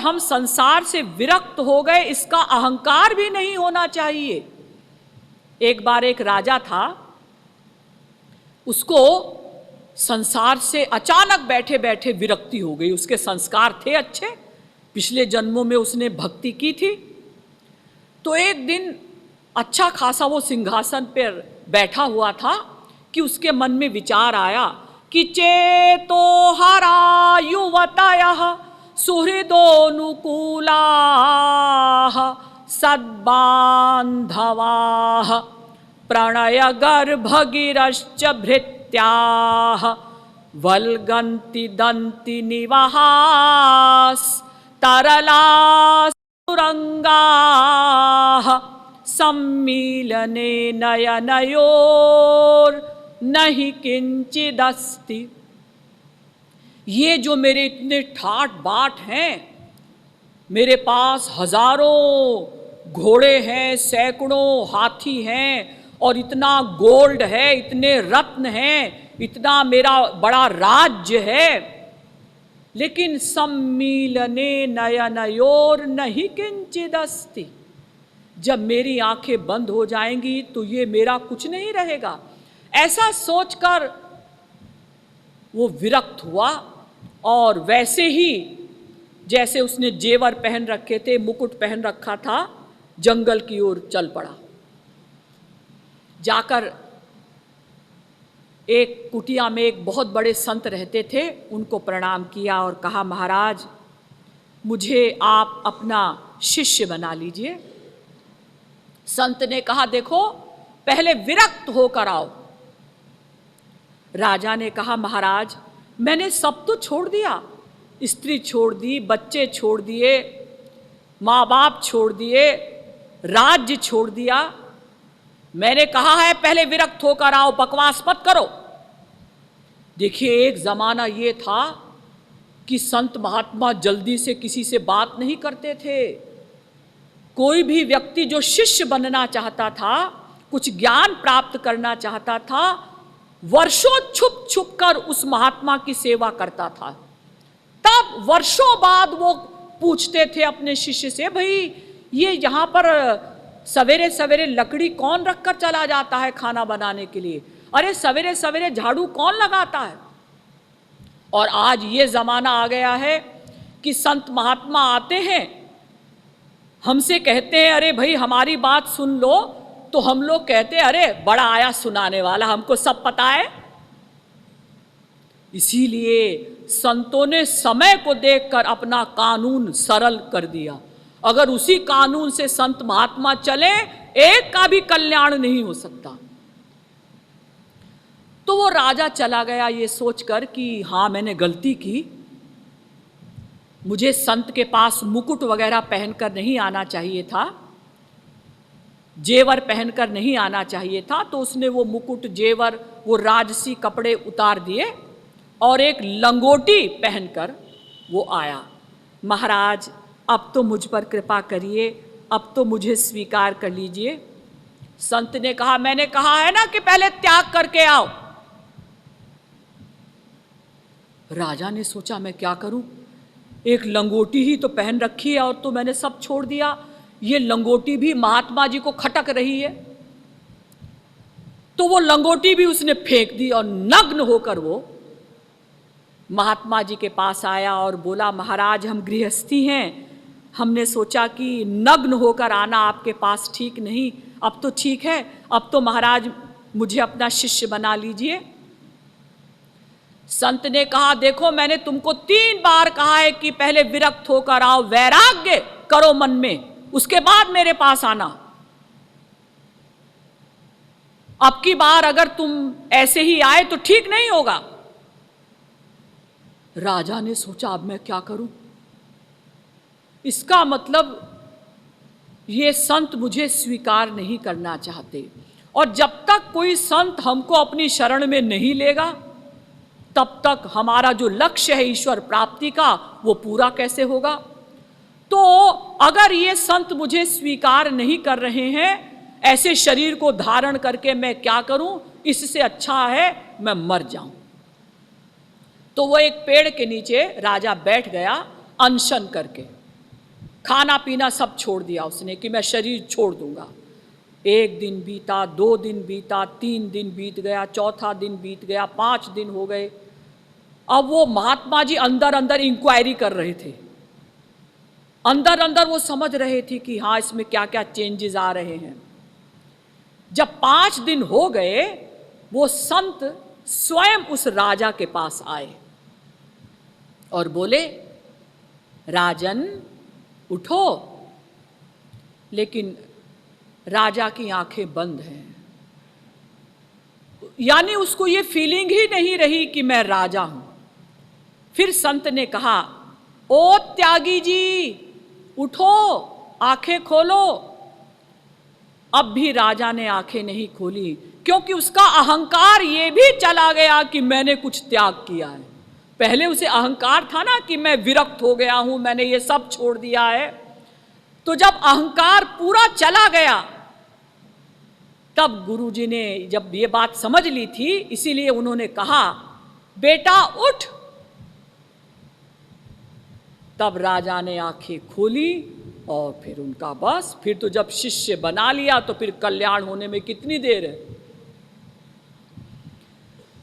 हम संसार से विरक्त हो गए, इसका अहंकार भी नहीं होना चाहिए। एक बार एक राजा था, उसको संसार से अचानक बैठे बैठे विरक्ति हो गई। उसके संस्कार थे अच्छे, पिछले जन्मों में उसने भक्ति की थी। तो एक दिन अच्छा खासा वो सिंहासन पर बैठा हुआ था कि उसके मन में विचार आया कि चेतो हरा युवतयः सुहृदोनुकूलाः सद्बान्धवाः प्रणयगर्भगिरश्च भृत्याः वल्गन्ति दन्ति निवहास्तरलास्तुरङ्गाः सम्मीलने नयनयोर्नहि किंचिदस्ति। ये जो मेरे इतने ठाट बाट हैं, मेरे पास हजारों घोड़े हैं, सैकड़ों हाथी हैं, और इतना गोल्ड है, इतने रत्न हैं, इतना मेरा बड़ा राज्य है, लेकिन सम्मीलने नयनयोर नहीं किंचिदस्ति। जब मेरी आंखें बंद हो जाएंगी तो ये मेरा कुछ नहीं रहेगा। ऐसा सोचकर वो विरक्त हुआ और वैसे ही जैसे उसने जेवर पहन रखे थे, मुकुट पहन रखा था, जंगल की ओर चल पड़ा। जाकर एक कुटिया में एक बहुत बड़े संत रहते थे, उनको प्रणाम किया और कहा, महाराज मुझे आप अपना शिष्य बना लीजिए। संत ने कहा, देखो पहले विरक्त होकर आओ। राजा ने कहा, महाराज मैंने सब तो छोड़ दिया, स्त्री छोड़ दी, बच्चे छोड़ दिए, माँ बाप छोड़ दिए, राज्य छोड़ दिया। मैंने कहा है पहले विरक्त होकर आओ, बकवास मत करो। देखिए एक जमाना ये था कि संत महात्मा जल्दी से किसी से बात नहीं करते थे। कोई भी व्यक्ति जो शिष्य बनना चाहता था, कुछ ज्ञान प्राप्त करना चाहता था, वर्षों छुप छुप कर उस महात्मा की सेवा करता था। तब वर्षों बाद वो पूछते थे अपने शिष्य से, भाई ये यहाँ पर सवेरे सवेरे लकड़ी कौन रखकर चला जाता है खाना बनाने के लिए? अरे सवेरे सवेरे झाड़ू कौन लगाता है? और आज ये जमाना आ गया है कि संत महात्मा आते हैं, हमसे कहते हैं अरे भाई हमारी बात सुन लो, तो हम लोग कहते हैं अरे बड़ा आया सुनाने वाला, हमको सब पता है। इसीलिए संतों ने समय को देखकर अपना कानून सरल कर दिया। अगर उसी कानून से संत महात्मा चले, एक का भी कल्याण नहीं हो सकता। तो वो राजा चला गया ये सोचकर कि हाँ मैंने गलती की, मुझे संत के पास मुकुट वगैरह पहनकर नहीं आना चाहिए था, जेवर पहनकर नहीं आना चाहिए था। तो उसने वो मुकुट, जेवर, वो राजसी कपड़े उतार दिए और एक लंगोटी पहनकर वो आया। महाराज अब तो मुझ पर कृपा करिए, अब तो मुझे स्वीकार कर लीजिए। संत ने कहा, मैंने कहा है ना कि पहले त्याग करके आओ। राजा ने सोचा मैं क्या करूं, एक लंगोटी ही तो पहन रखी है और तो मैंने सब छोड़ दिया। ये लंगोटी भी महात्मा जी को खटक रही है। तो वो लंगोटी भी उसने फेंक दी और नग्न होकर वो महात्मा जी के पास आया और बोला, महाराज हम गृहस्थी हैं, हमने सोचा कि नग्न होकर आना आपके पास ठीक नहीं, अब तो ठीक है, अब तो महाराज मुझे अपना शिष्य बना लीजिए। संत ने कहा, देखो मैंने तुमको 3 बार कहा है कि पहले विरक्त होकर आओ, वैराग्य करो मन में, उसके बाद मेरे पास आना। अब की बार अगर तुम ऐसे ही आए तो ठीक नहीं होगा। राजा ने सोचा अब मैं क्या करूं, इसका मतलब ये संत मुझे स्वीकार नहीं करना चाहते, और जब तक कोई संत हमको अपनी शरण में नहीं लेगा तब तक हमारा जो लक्ष्य है ईश्वर प्राप्ति का वो पूरा कैसे होगा। तो अगर ये संत मुझे स्वीकार नहीं कर रहे हैं, ऐसे शरीर को धारण करके मैं क्या करूं, इससे अच्छा है मैं मर जाऊं। तो वो एक पेड़ के नीचे राजा बैठ गया अनशन करके। खाना पीना सब छोड़ दिया उसने कि मैं शरीर छोड़ दूंगा। 1 दिन बीता, 2 दिन बीता, 3 दिन बीत गया, चौथा दिन बीत गया, 5 दिन हो गए। अब वो महात्मा जी अंदर अंदर इंक्वायरी कर रहे थे, अंदर अंदर वो समझ रहे थे कि हाँ इसमें क्या क्या चेंजेस आ रहे हैं। जब 5 दिन हो गए, वो संत स्वयं उस राजा के पास आए और बोले, राजन उठो। लेकिन राजा की आंखें बंद हैं, यानी उसको ये फीलिंग ही नहीं रही कि मैं राजा हूं। फिर संत ने कहा, ओ त्यागी जी उठो, आंखें खोलो। अब भी राजा ने आंखें नहीं खोली, क्योंकि उसका अहंकार ये भी चला गया कि मैंने कुछ त्याग किया है। पहले उसे अहंकार था ना कि मैं विरक्त हो गया हूं, मैंने ये सब छोड़ दिया है। तो जब अहंकार पूरा चला गया, तब गुरुजी ने जब ये बात समझ ली थी, इसीलिए उन्होंने कहा, बेटा उठ। तब राजा ने आंखें खोली और फिर उनका बस, फिर तो जब शिष्य बना लिया तो फिर कल्याण होने में कितनी देर है।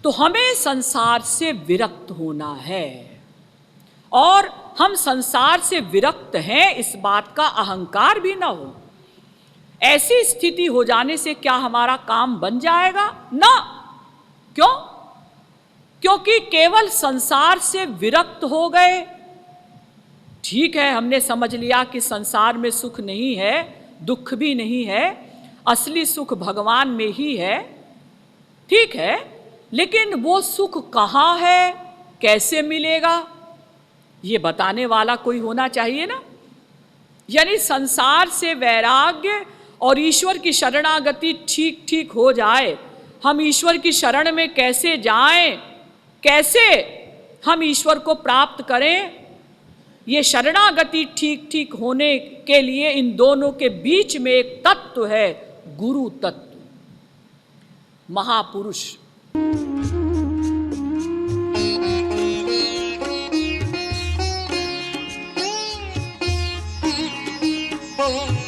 तो हमें संसार से विरक्त होना है, और हम संसार से विरक्त हैं इस बात का अहंकार भी ना हो। ऐसी स्थिति हो जाने से क्या हमारा काम बन जाएगा? ना। क्यों? क्योंकि केवल संसार से विरक्त हो गए। ठीक है, हमने समझ लिया कि संसार में सुख नहीं है, दुख भी नहीं है, असली सुख भगवान में ही है। ठीक है, लेकिन वो सुख कहाँ है, कैसे मिलेगा, ये बताने वाला कोई होना चाहिए ना। यानी संसार से वैराग्य और ईश्वर की शरणागति ठीक ठीक हो जाए। हम ईश्वर की शरण में कैसे जाएं, कैसे हम ईश्वर को प्राप्त करें, ये शरणागति ठीक ठीक होने के लिए इन दोनों के बीच में एक तत्व है, गुरु तत्व, महापुरुष। Oh